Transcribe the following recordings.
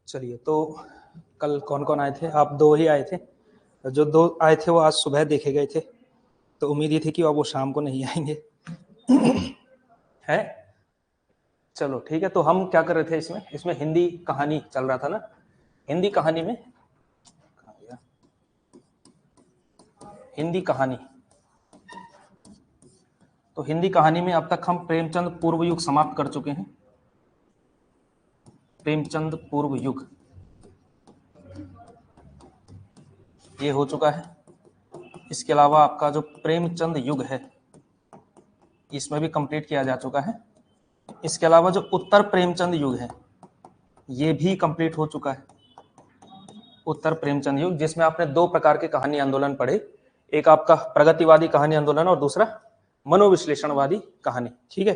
चलिए, तो कल कौन कौन आए थे? आप दो ही आए थे। जो दो आए थे वो आज सुबह देखे गए थे, तो उम्मीद ये थी कि अब वो शाम को नहीं आएंगे। है, चलो ठीक है। तो हम क्या कर रहे थे इसमें हिंदी कहानी चल रहा था ना। हिंदी कहानी में तो हिंदी कहानी में अब तक हम प्रेमचंद पूर्व युग समाप्त कर चुके हैं। प्रेमचंद पूर्व युग ये हो चुका है। इसके अलावा आपका जो प्रेमचंद युग है इसमें भी कंप्लीट किया जा चुका है। इसके अलावा जो उत्तर प्रेमचंद युग है ये भी कंप्लीट हो चुका है। उत्तर प्रेमचंद युग, जिसमें आपने दो प्रकार के कहानी आंदोलन पढ़े, एक आपका प्रगतिवादी कहानी आंदोलन और दूसरा मनोविश्लेषणवादी कहानी। ठीक है,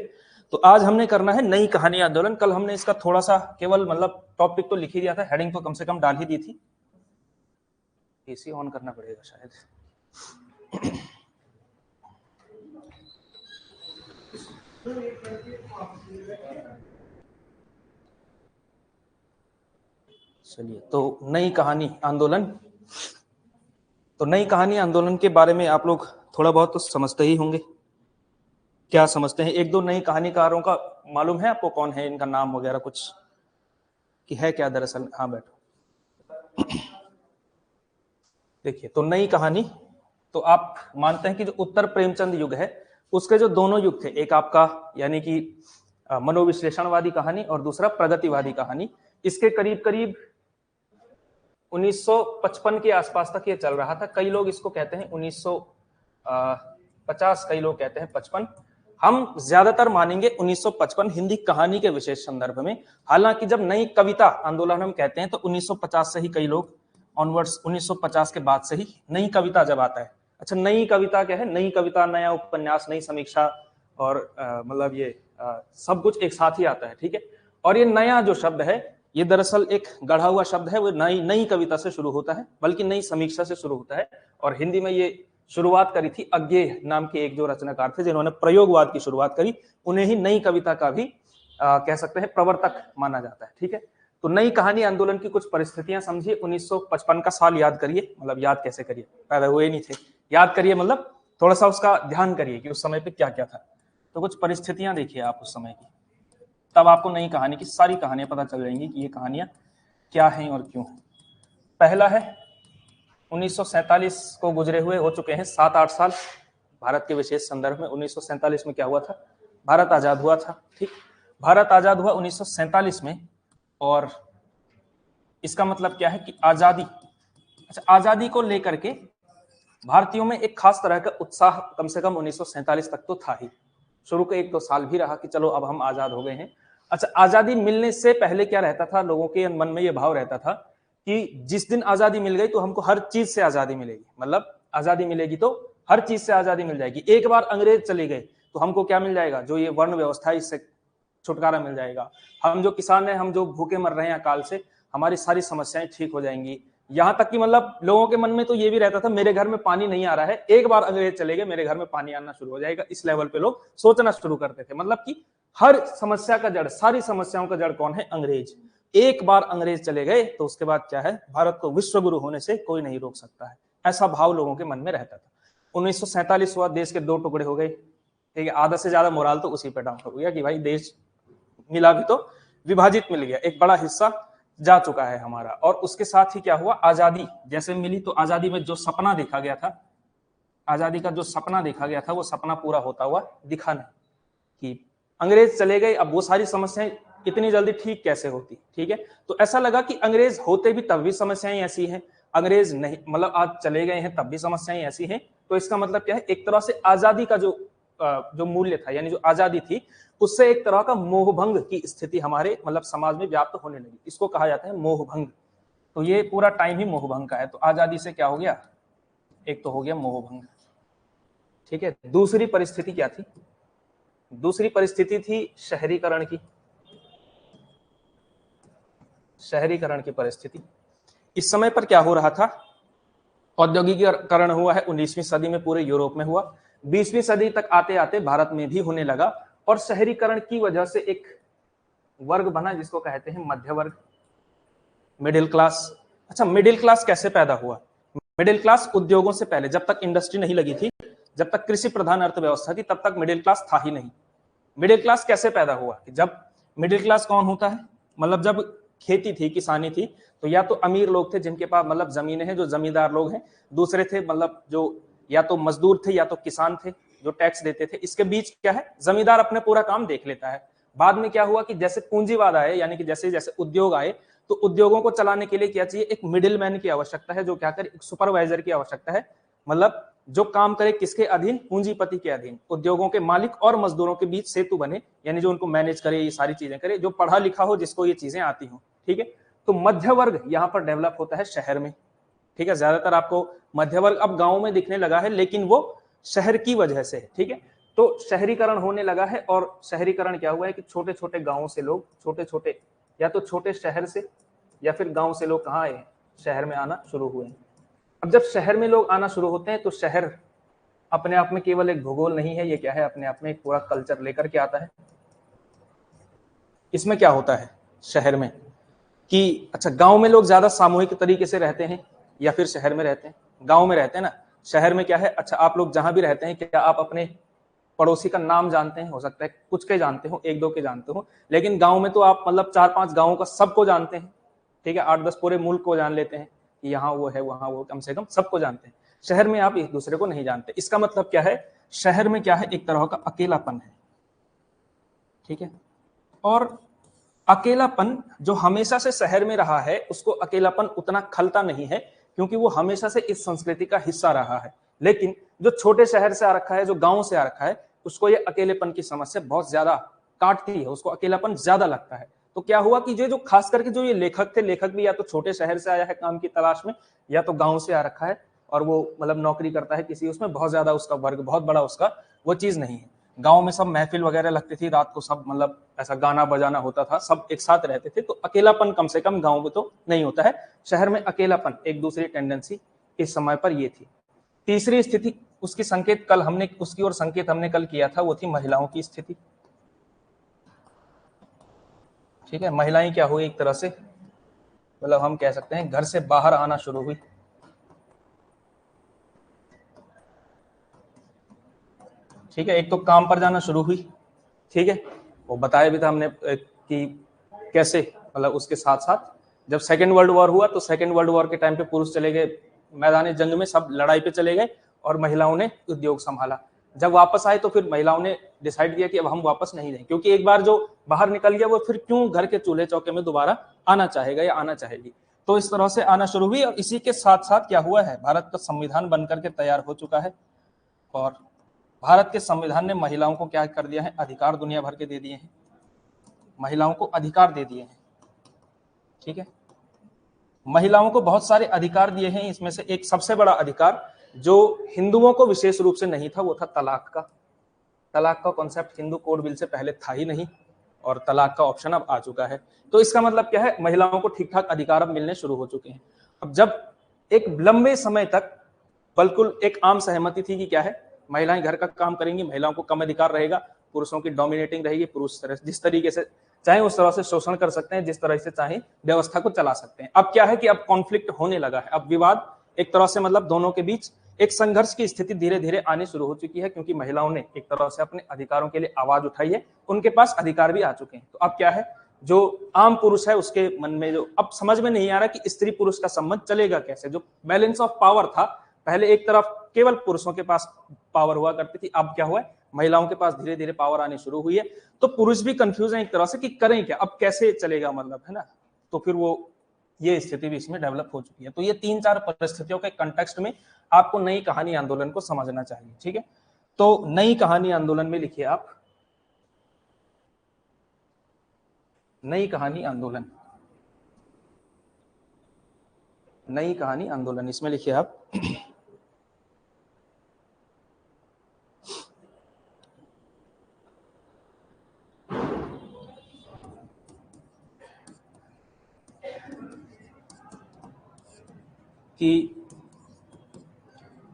तो आज हमने करना है नई कहानी आंदोलन। कल हमने इसका थोड़ा सा केवल मतलब टॉपिक तो लिख ही दिया था, हेडिंग तो कम से कम डाल ही दी थी। एसी ऑन करना पड़ेगा शायद। चलिए, तो नई कहानी आंदोलन। तो नई कहानी आंदोलन के बारे में आप लोग थोड़ा बहुत तो समझते ही होंगे। क्या समझते हैं? एक दो नई कहानीकारों का मालूम है आपको? कौन है, इनका नाम वगैरह कुछ कि है क्या दरअसल? हाँ बैठो। देखिए, तो नई कहानी, तो आप मानते हैं कि जो उत्तर प्रेमचंद युग है उसके जो दोनों युग थे, एक आपका यानी कि मनोविश्लेषणवादी कहानी और दूसरा प्रगतिवादी कहानी, इसके करीब करीब 1955 के आसपास तक ये चल रहा था। कई लोग इसको कहते हैं 1950, कई लोग कहते हैं 55। हम ज्यादातर मानेंगे 1955 हिंदी कहानी के विशेष संदर्भ में। हालांकि जब नई कविता आंदोलन हम कहते हैं तो 1950 से ही कई लोग ऑनवर्ड्स, 1950 के बाद से ही नई कविता जब आता है। अच्छा, नई कविता क्या है? नई कविता, नया उपन्यास, नई समीक्षा और मतलब ये सब कुछ एक साथ ही आता है। ठीक है, और ये नया जो शब्द है ये दरअसल एक गढ़ा हुआ शब्द है। वो नई कविता से शुरू होता है, बल्कि नई समीक्षा से शुरू होता है। और हिंदी में ये शुरुआत करी थी अज्ञेय नाम के एक जो रचनाकार थे जिन्होंने प्रयोगवाद की शुरुआत करी, उन्हें ही नई कविता का भी कह सकते हैं प्रवर्तक माना जाता है। ठीक है, तो नई कहानी आंदोलन की कुछ परिस्थितियां समझिए। 1955 का साल याद करिए, मतलब याद कैसे करिए, पैदा हुए नहीं थे, याद करिए, मतलब थोड़ा सा उसका ध्यान करिए कि उस समय पे क्या क्या था। तो कुछ परिस्थितियां देखिए आप उस समय की, तब आपको नई कहानी की सारी कहानियां पता चल जाएंगी कि ये कहानियां क्या हैं और क्यों हैं। पहला है 1947 को गुजरे हुए हो चुके हैं 7-8 साल भारत के विशेष संदर्भ में। 1947 में क्या हुआ था? भारत आजाद हुआ था। ठीक, भारत आजाद हुआ 1947 में, और इसका मतलब क्या है कि आजादी, अच्छा, आजादी को लेकर के भारतीयों में एक खास तरह का उत्साह कम से कम 1947 तक तो था ही। शुरू के 1-2 साल भी रहा कि चलो अब हम आजाद हो गए हैं। अच्छा, आजादी मिलने से पहले क्या रहता था? लोगों के मन में यह भाव रहता था कि जिस दिन आजादी मिल गई तो हमको हर चीज से आजादी मिलेगी, मतलब आजादी मिलेगी तो हर चीज से आजादी मिल जाएगी। एक बार अंग्रेज चले गए तो हमको क्या मिल जाएगा? जो ये वर्ण व्यवस्था है इससे छुटकारा मिल जाएगा। हम जो किसान हैं, हम जो भूखे मर रहे हैं अकाल से, हमारी सारी समस्याएं ठीक हो जाएंगी। यहां तक कि मतलब लोगों के मन में तो ये भी रहता था मेरे घर में पानी नहीं आ रहा है, एक बार अंग्रेज चले गए मेरे घर में पानी आना शुरू हो जाएगा। इस लेवल पे लोग सोचना शुरू करते थे, मतलब कि हर समस्या का जड़, सारी समस्याओं का जड़ कौन है? अंग्रेज। एक बार अंग्रेज चले गए तो उसके बाद क्या है? भारत को विश्व गुरु होने से कोई नहीं रोक सकता है, ऐसा भाव लोगों के मन में रहता था। 1947 हुआ, देश के 2 टुकड़े हो गए। ठीक है, आधा से ज्यादा मोराल तो उसी पे डाउन हो गया कि भाई देश मिला भी तो विभाजित मिल गया, एक बड़ा हिस्सा जा चुका है हमारा। और उसके साथ ही क्या हुआ? आजादी जैसे मिली तो आजादी में जो सपना देखा गया था, आजादी का जो सपना देखा गया था वो सपना पूरा होता हुआ दिखा नहीं। कि अंग्रेज चले गए, अब वो सारी समस्याएं इतनी जल्दी ठीक कैसे होती? ठीक है, तो ऐसा लगा कि अंग्रेज होते भी तब भी समस्याएं ऐसी हैं, अंग्रेज नहीं मतलब आज चले गए हैं तब भी समस्याएं ऐसी हैं। तो इसका मतलब क्या है? एक तरह से आजादी का जो मूल्य था, यानी जो आजादी थी, उससे एक तरह का मोहभंग की स्थिति हमारे मतलब समाज में व्याप्त होने लगी। इसको कहा जाता है मोहभंग। तो ये पूरा टाइम ही मोहभंग का है। तो आजादी से क्या हो गया? एक तो हो गया मोहभंग। ठीक है, दूसरी परिस्थिति क्या थी? दूसरी परिस्थिति थी शहरीकरण की। शहरीकरण की परिस्थिति। इस समय पर क्या हो रहा था? औद्योगिकीकरण हुआ है 19वीं सदी में, पूरे यूरोप में हुआ। 20वीं सदी तक आते आते भारत में भी होने लगा। और शहरीकरण की वजह से एक वर्ग बना जिसको कहते हैं मध्य वर्ग, मिडिल क्लास। अच्छा, मिडिल क्लास कैसे पैदा हुआ? मिडिल क्लास उद्योगों से पहले, जब तक इंडस्ट्री नहीं लगी थी, जब तक कृषि प्रधान अर्थव्यवस्था थी, तब तक मिडिल क्लास था ही नहीं। मिडिल क्लास कैसे पैदा हुआ? जब मिडिल क्लास कौन होता है, मतलब जब खेती थी, किसानी थी, तो या तो अमीर लोग थे जिनके पास मतलब जमीनें हैं, जो जमींदार लोग हैं, दूसरे थे मतलब जो या तो मजदूर थे या तो किसान थे जो टैक्स देते थे। इसके बीच क्या है, जमींदार अपने पूरा काम देख लेता है। बाद में क्या हुआ कि जैसे पूंजीवाद आए, यानी कि जैसे जैसे उद्योग आए, तो उद्योगों को चलाने के लिए क्या चाहिए, एक मिडिल मैन की आवश्यकता है, जो क्या करे, एक सुपरवाइजर की आवश्यकता है, मतलब जो काम करे किसके अधीन, पूंजीपति के अधीन, उद्योगों के मालिक और मजदूरों के बीच सेतु बने, यानी जो उनको मैनेज करे, ये सारी चीजें करे, जो पढ़ा लिखा हो, जिसको ये चीजें आती हो। ठीक है, तो मध्य वर्ग यहाँ पर डेवलप होता है शहर में। ठीक है, ज्यादातर आपको मध्य वर्ग अब गांव में दिखने लगा है, लेकिन वो शहर की वजह से। ठीक है, तो शहरीकरण होने लगा है, और शहरीकरण क्या हुआ है कि छोटे छोटे गांवों से लोग, छोटे छोटे या तो छोटे शहर से या फिर गांव से लोग कहाँ आए, शहर में आना शुरू हुए। अब जब शहर में लोग आना शुरू होते हैं, तो शहर अपने आप में केवल एक भूगोल नहीं है, ये क्या है, अपने आप में एक पूरा कल्चर लेकर के आता है। इसमें क्या होता है शहर में कि अच्छा, गांव में लोग ज्यादा सामूहिक तरीके से रहते हैं या फिर शहर में रहते हैं? गांव में रहते हैं ना। शहर में क्या है, अच्छा आप लोग जहां भी रहते हैं, क्या आप अपने पड़ोसी का नाम जानते हैं? हो सकता है कुछ के जानते हो, एक दो के जानते हो, लेकिन गांव में तो आप मतलब 4-5 गांवों का सबको जानते हैं। ठीक है, 8-10 पूरे मुल्क को जान लेते हैं कि यहाँ वो है, वहां वो, कम से कम सबको जानते हैं। शहर में आप एक दूसरे को नहीं जानते। इसका मतलब क्या है, शहर में क्या है, एक तरह का अकेलापन है। ठीक है, और अकेलापन जो हमेशा से शहर में रहा है, उसको अकेलापन उतना खलता नहीं है, क्योंकि वो हमेशा से इस संस्कृति का हिस्सा रहा है। लेकिन जो छोटे शहर से आ रखा है, जो गांव से आ रखा है, उसको ये अकेलेपन की समस्या बहुत ज्यादा काटती है, उसको अकेलापन ज्यादा लगता है। तो क्या हुआ कि जो खास करके जो ये लेखक थे, लेखक भी या तो छोटे शहर से आया है काम की तलाश में, या तो गांव से आ रखा है, और वो मतलब नौकरी करता है किसी, उसमें बहुत ज्यादा उसका वर्ग, बहुत बड़ा उसका वो चीज नहीं है। गांव में सब महफिल वगैरह लगती थी, रात को सब मतलब ऐसा गाना बजाना होता था, सब एक साथ रहते थे, तो अकेलापन कम से कम गांव में तो नहीं होता है। शहर में अकेलापन, एक दूसरी टेंडेंसी इस समय पर ये थी। तीसरी स्थिति, उसकी संकेत कल हमने, उसकी ओर संकेत हमने कल किया था, वो थी महिलाओं की स्थिति। ठीक है, महिलाएं क्या हुई, एक तरह से मतलब हम कह सकते हैं घर से बाहर आना शुरू हुई। ठीक है, एक तो काम पर जाना शुरू हुई। ठीक है, वो बताया भी था हमने कि कैसे, मतलब उसके साथ साथ जब सेकेंड वर्ल्ड वॉर हुआ, तो सेकेंड वर्ल्ड वॉर के टाइम पे पुरुष चले गए मैदानी जंग में, सब लड़ाई पे चले गए, और महिलाओं ने उद्योग संभाला। जब वापस आए तो फिर महिलाओं ने डिसाइड किया कि अब हम वापस नहीं जाएंगे, क्योंकि एक बार जो बाहर निकल गया, वो फिर क्यों घर के चूल्हे चौके में दोबारा आना चाहेगा या आना चाहेगी। तो इस तरह से आना शुरू हुई, और इसी के साथ साथ क्या हुआ है, भारत का संविधान बनकर के तैयार हो चुका है, और भारत के संविधान ने महिलाओं को क्या कर दिया है, अधिकार दुनिया भर के दे दिए हैं, महिलाओं को अधिकार दे दिए हैं। ठीक है, महिलाओं को बहुत सारे अधिकार दिए हैं, इसमें से एक सबसे बड़ा अधिकार जो हिंदुओं को विशेष रूप से नहीं था, वो था तलाक का। तलाक का कॉन्सेप्ट हिंदू कोड बिल से पहले था ही नहीं, और तलाक का ऑप्शन अब आ चुका है। तो इसका मतलब क्या है, महिलाओं को ठीक ठाक अधिकार अब मिलने शुरू हो चुके हैं। अब जब एक लंबे समय तक बिल्कुल एक आम सहमति थी कि क्या है, महिलाएं घर का काम करेंगी, महिलाओं को कम अधिकार रहेगा, पुरुषों की डोमिनेटिंग रहेगी, पुरुष जिस तरीके से चाहे उस तरह से शोषण कर सकते हैं, जिस तरह से चाहे व्यवस्था को चला सकते हैं। अब क्या है कि अब कॉन्फ्लिक्ट होने लगा है, अब विवाद एक तरह से मतलब दोनों के बीच एक संघर्ष की स्थिति धीरे धीरे आनी शुरू हो चुकी है, क्योंकि महिलाओं ने एक तरह से अपने अधिकारों के लिए आवाज उठाई है, उनके पास अधिकार भी आ चुके हैं। तो अब क्या है, जो आम पुरुष है उसके मन में जो अब समझ में नहीं आ रहा कि स्त्री पुरुष का संबंध चलेगा कैसे। जो बैलेंस ऑफ पावर था, पहले एक तरफ केवल पुरुषों के पास पावर हुआ करती थी, अब क्या हुआ है, महिलाओं के पास धीरे धीरे पावर आनी शुरू हुई है। तो पुरुष भी कंफ्यूज है एक तरह से कि करें क्या, अब कैसे चलेगा, मतलब है ना। तो फिर वो ये स्थिति भी इसमें डेवलप हो चुकी है। तो ये 3-4 परिस्थितियों के कंटेक्स्ट में आपको नई कहानी आंदोलन को समझना चाहिए। ठीक है, तो नई कहानी आंदोलन में लिखिए आप, नई कहानी आंदोलन, नई कहानी आंदोलन, इसमें लिखिए आप कि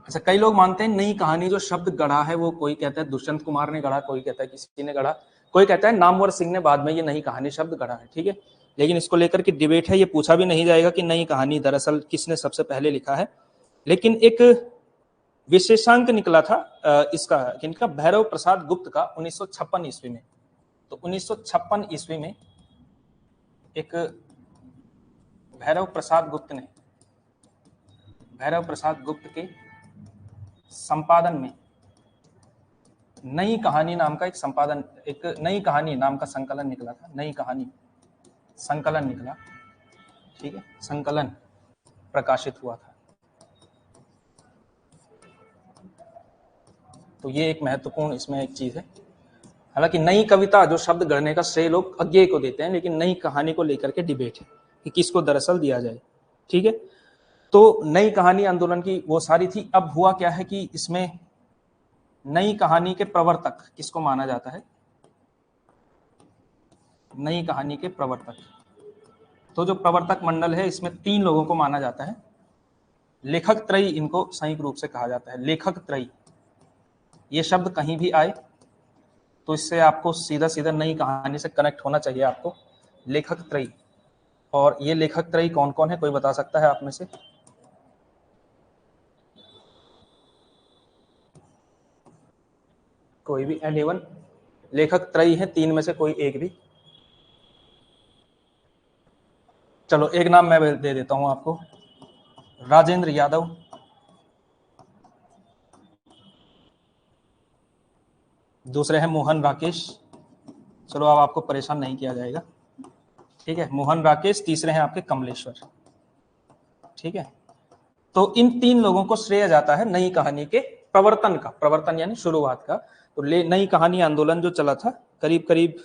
अच्छा, कई लोग मानते हैं नई कहानी जो शब्द गढ़ा है, वो कोई कहता है दुष्यंत कुमार ने गढ़ा, कोई कहता है किसी ने गढ़ा। कोई कहता है नामवर सिंह ने बाद में ये नई कहानी शब्द गढ़ा है, ठीक है, लेकिन इसको लेकर के डिबेट है। ये पूछा भी नहीं जाएगा कि नई कहानी दरअसल किसने सबसे पहले लिखा है, लेकिन एक विशेषांक निकला था इसका, किनका, भैरव प्रसाद गुप्त का 1956 ईस्वी में। तो 1956 ईस्वी में एक भैरव प्रसाद गुप्त के संपादन में नई कहानी नाम का एक नई कहानी नाम का संकलन निकला था। नई कहानी संकलन निकला, ठीक है, संकलन प्रकाशित हुआ था। तो ये एक महत्वपूर्ण इसमें एक चीज है। हालांकि नई कविता जो शब्द गढ़ने का श्रेय लोग अज्ञेय को देते हैं, लेकिन नई कहानी को लेकर के डिबेट है कि किसको दरअसल दिया जाए, ठीक है। तो नई कहानी आंदोलन की वो सारी थी। अब हुआ क्या है कि इसमें नई कहानी के प्रवर्तक किसको माना जाता है, नई कहानी के प्रवर्तक, तो जो प्रवर्तक मंडल है इसमें 3 लोगों को माना जाता है। लेखक त्रयी इनको संयुक्त रूप से कहा जाता है, लेखक त्रयी। ये शब्द कहीं भी आए तो इससे आपको सीधा सीधा नई कहानी से कनेक्ट होना चाहिए आपको, लेखक त्रयी। और ये लेखक त्रयी कौन कौन है, कोई बता सकता है आप में से? कोई भी, एनीवन? लेखक त्रयी है 3 में से कोई एक भी? चलो एक नाम मैं दे देता हूं आपको, राजेंद्र यादव, दूसरे हैं मोहन राकेश। चलो अब आपको परेशान नहीं किया जाएगा, ठीक है, मोहन राकेश। तीसरे हैं आपके कमलेश्वर, ठीक है। तो इन 3 लोगों को श्रेय जाता है नई कहानी के प्रवर्तन का, प्रवर्तन यानी शुरुआत का। तो नई कहानी आंदोलन जो चला था करीब करीब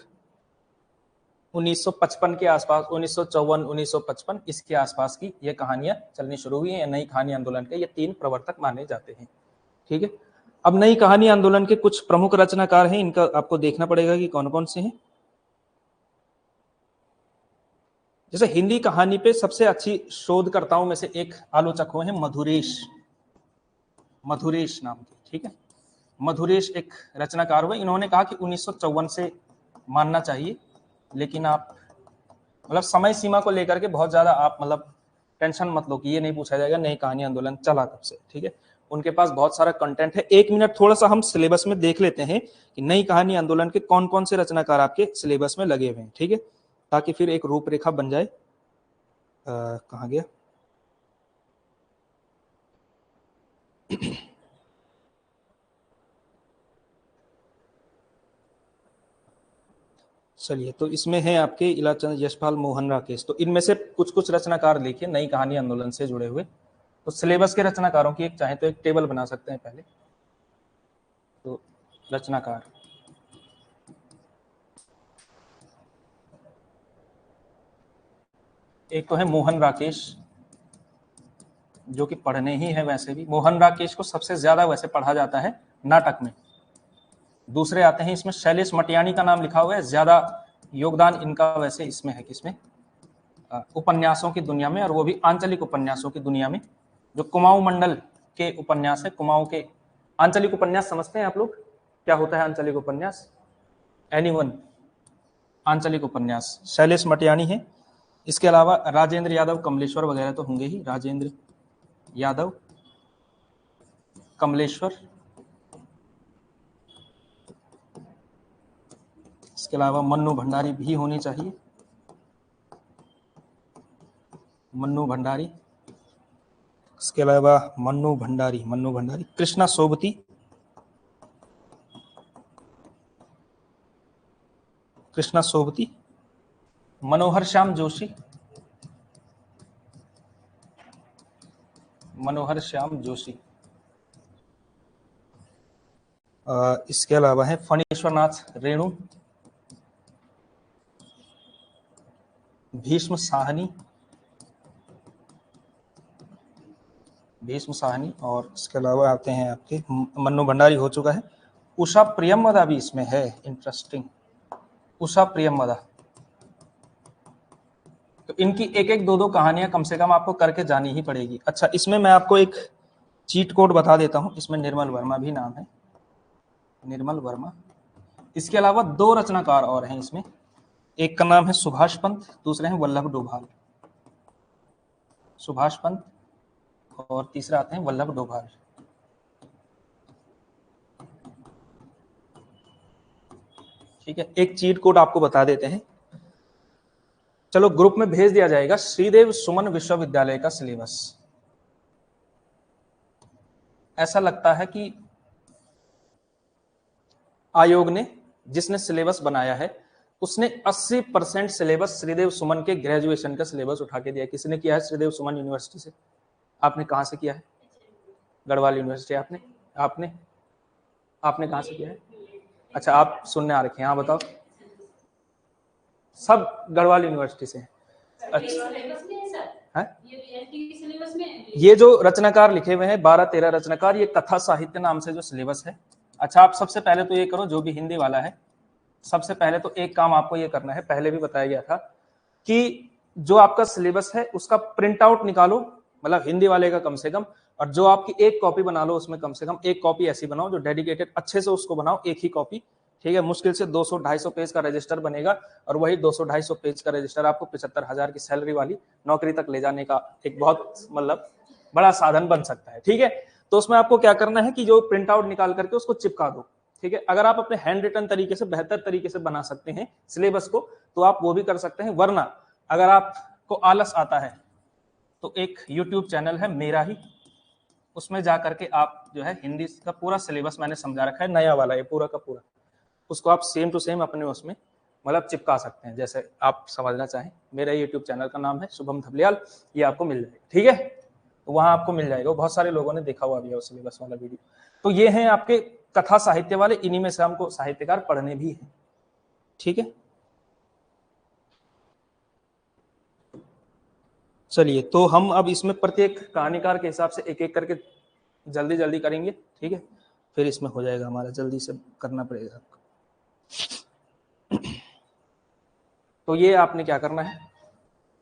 1955 के आसपास, 1954 1955 इसके आसपास की ये कहानियां चलनी शुरू हुई हैं। नई कहानी आंदोलन के ये 3 प्रवर्तक माने जाते हैं, ठीक है। अब नई कहानी आंदोलन के कुछ प्रमुख रचनाकार हैं, इनका आपको देखना पड़ेगा कि कौन कौन से हैं। जैसे हिंदी कहानी पे सबसे अच्छी शोधकर्ताओं में से एक आलोचक हुए हैं मधुरेश नाम के, ठीक है। मधुरेश एक रचनाकार हुए। इन्होंने कहा कि 1954 से मानना चाहिए, लेकिन आप मतलब समय सीमा को लेकर के बहुत ज्यादा आप मतलब टेंशन मत लो कि ये नहीं पूछा जाएगा नई कहानी आंदोलन चला कब से, ठीक है। उनके पास बहुत सारा कंटेंट है। 1 मिनट थोड़ा सा हम सिलेबस में देख लेते हैं कि नई कहानी आंदोलन के कौन कौन से रचनाकार आपके सिलेबस में लगे हुए हैं, ठीक है, ताकि फिर एक रूपरेखा बन जाए। कहाँ गया? चलिए, तो इसमें है आपके इलाचंद, यशपाल, मोहन राकेश। तो इनमें से कुछ कुछ रचनाकार लिखिए नई कहानी आंदोलन से जुड़े हुए। तो सिलेबस के रचनाकारों की एक चाहे तो एक टेबल बना सकते हैं पहले। तो रचनाकार, एक तो है मोहन राकेश, जो कि पढ़ने ही है वैसे भी। मोहन राकेश को सबसे ज्यादा वैसे पढ़ा जाता है नाटक में। दूसरे आते हैं इसमें शैलेश मटियानी का नाम लिखा हुआ है, ज्यादा योगदान इनका वैसे इसमें है, किसमें? उपन्यासों की दुनिया में, और वो भी आंचलिक उपन्यासों की दुनिया में। जो कुमाऊं मंडल के उपन्यास है, कुमाऊं के आंचलिक उपन्यास समझते हैं आप लोग? क्या होता है आंचलिक उपन्यास? एनीवन? आंचलिक उपन्यास शैलेश मटियानी है। इसके अलावा राजेंद्र यादव, कमलेश्वर वगैरह तो होंगे ही। राजेंद्र यादव, कमलेश्वर। इसके अलावा मन्नू भंडारी भी होनी चाहिए, मन्नू भंडारी। इसके अलावा मन्नू भंडारी, कृष्णा सोबती, मनोहर श्याम जोशी, इसके अलावा है फणीश्वरनाथ रेणु, भीष्म साहनी, और इसके अलावा आते हैं आपके मन्नू भंडारी हो चुका है। उषा प्रियमवदा भी इसमें है, इंटरेस्टिंग, उषा प्रियमवदा। तो इनकी एक एक दो कहानियां कम से कम आपको करके जानी ही पड़ेगी। अच्छा, इसमें मैं आपको एक चीट कोड बता देता हूं। इसमें निर्मल वर्मा भी नाम है, निर्मल वर्मा। इसके अलावा 2 रचनाकार और हैं इसमें, एक का नाम है सुभाष पंत, दूसरे हैं वल्लभ डोभाल। सुभाष पंत और तीसरा आते हैं वल्लभ डोभाल। ठीक है, एक चीट कोड आपको बता देते हैं, चलो ग्रुप में भेज दिया जाएगा, श्रीदेव सुमन विश्वविद्यालय का सिलेबस। ऐसा लगता है कि आयोग ने, जिसने सिलेबस बनाया है, उसने 80% सिलेबस श्रीदेव सुमन के ग्रेजुएशन का सिलेबस उठा के दिया। किसने किया है? श्रीदेव सुमन यूनिवर्सिटी से। आपने कहां से किया है? गढ़वाल यूनिवर्सिटी। आपने आपने आपने कहां से किया है? अच्छा, आप सुनने आ रखे हैं। हाँ बताओ। सब गढ़वाल यूनिवर्सिटी से हैं। अच्छा है? ये जो रचनाकार लिखे हुए हैं 12-13 रचनाकार, ये कथा साहित्य नाम से जो सिलेबस है। अच्छा, आप सबसे पहले तो ये करो, जो भी हिंदी वाला है, सबसे पहले तो एक काम आपको ये करना है, पहले भी बताया गया था कि जो आपका सिलेबस है उसका प्रिंट आउट निकालो, मतलब हिंदी वाले का कम से कम, और जो आपकी एक कॉपी बना लो, उसमें कम से कम एक कॉपी ऐसी बनाओ जो डेडिकेटेड, अच्छे से उसको बनाओ, एक ही कॉपी। ठीक है, मुश्किल से 200-250 पेज का रजिस्टर बनेगा, और वही 200-250 पेज का रजिस्टर आपको 75,000 की सैलरी वाली नौकरी तक ले जाने का एक बहुत मतलब बड़ा साधन बन सकता है। ठीक है, तो उसमें आपको क्या करना है कि जो प्रिंट आउट निकाल करके उसको चिपका दो। ठीक है, अगर आप अपने हैंड रिटन तरीके से बेहतर तरीके से बना सकते हैं सिलेबस को, तो आप वो भी कर सकते हैं। वरना अगर आपको आलस आता है तो एक यूट्यूब चैनल है मेरा ही, उसमें जाकर के आप जो है हिंदी का पूरा सिलेबस मैंने समझा रखा है, नया वाला ये पूरा का पूरा, उसको आप सेम टू सेम अपने उसमें मतलब चिपका सकते हैं, जैसे आप समझना चाहें। मेरा यूट्यूब चैनल का नाम है शुभम धबलियाल, ये आपको मिल जाएगा। ठीक है, तो वहां आपको मिल जाएगा, बहुत सारे लोगों ने देखा हुआ भी है सिलेबस वाला वीडियो। तो ये हैं आपके कथा साहित्य वाले, इन्हीं में से हमको साहित्यकार पढ़ने भी है। ठीक है, चलिए, तो हम अब इसमें प्रत्येक कहानीकार के हिसाब से एक एक करके जल्दी जल्दी करेंगे। ठीक है, फिर इसमें हो जाएगा हमारा, जल्दी से करना पड़ेगा आपको। तो ये आपने क्या करना है,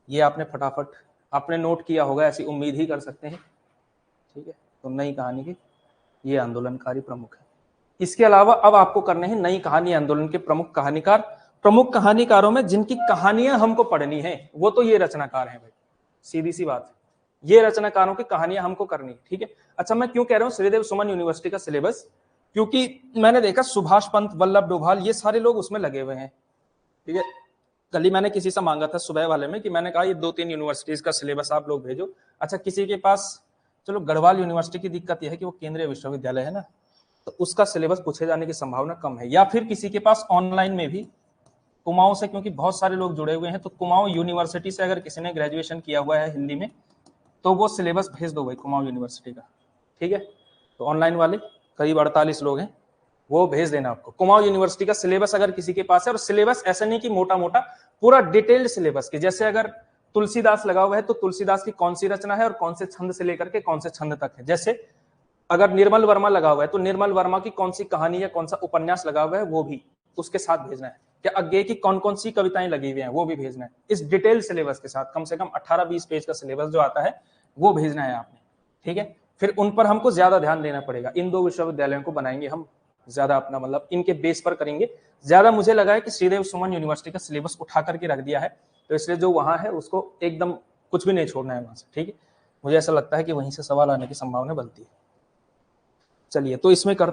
ये आपने फटाफट आपने नोट किया होगा, ऐसी उम्मीद ही कर सकते हैं। ठीक है, तो नई कहानी के ये आंदोलनकारी प्रमुख है। इसके अलावा अब आपको करने हैं नई कहानी आंदोलन के प्रमुख कहानीकार। प्रमुख कहानीकारों में जिनकी कहानियां हमको पढ़नी है वो तो ये रचनाकार हैं भाई, सीधी सी बात है, ये रचनाकारों की कहानियां हमको करनी है। ठीक है, अच्छा मैं क्यों कह रहा हूँ श्रीदेव सुमन यूनिवर्सिटी का सिलेबस, क्योंकि मैंने देखा सुभाष पंत, वल्लभ डोभाल, ये सारे लोग उसमें लगे हुए हैं। ठीक है, कल ही मैंने किसी से मांगा था सुबह वाले में कि मैंने कहा ये 2-3 यूनिवर्सिटीज का सिलेबस आप लोग भेजो। अच्छा, किसी के पास, चलो गढ़वाल यूनिवर्सिटी की दिक्कत यह है कि वो केंद्रीय विश्वविद्यालय है ना, तो उसका सिलेबस पूछे जाने की संभावना कम है, या फिर किसी के पास ऑनलाइन में भी कुमाऊं से, क्योंकि बहुत सारे लोग जुड़े हुए हैं, तो कुमाऊं यूनिवर्सिटी से अगर किसी ने ग्रेजुएशन किया हुआ है हिंदी में, तो वो सिलेबस भेज दो भाई कुमाऊं यूनिवर्सिटी का। ठीक है, तो ऑनलाइन वाले करीब 48 लोग हैं, वो भेज देना आपको कुमाऊं यूनिवर्सिटी का सिलेबस अगर किसी के पास है। और सिलेबस ऐसा नहीं कि मोटा मोटा, पूरा डिटेल्ड सिलेबस की, जैसे अगर तुलसीदास लगा हुआ है तो तुलसीदास की कौन सी रचना है और कौन से छंद से लेकर के कौन से छंद तक है। जैसे अगर निर्मल वर्मा लगा हुआ है तो निर्मल वर्मा की कौन सी कहानी या कौन सा उपन्यास लगा हुआ है वो भी उसके साथ भेजना है। क्या अज्ञे की कौन कौन सी कविताएं लगी हुई हैं वो भी भेजना है। इस डिटेल सिलेबस के साथ कम से कम 18-20 पेज का सिलेबस जो आता है वो भेजना है आपने। ठीक है, फिर उन पर हमको ज्यादा ध्यान देना पड़ेगा। इन 2 विश्वविद्यालयों को बनाएंगे हम ज्यादा, अपना मतलब इनके बेस पर करेंगे ज्यादा। मुझे लगा है कि श्रीदेव सुमन यूनिवर्सिटी का सिलेबस उठा करके रख दिया है, तो इसलिए जो वहां है उसको एकदम कुछ भी नहीं छोड़ना है वहां से। ठीक है, मुझे ऐसा लगता है कि वहीं से सवाल आने की संभावना बनती है। चलिए, तो इसमें करते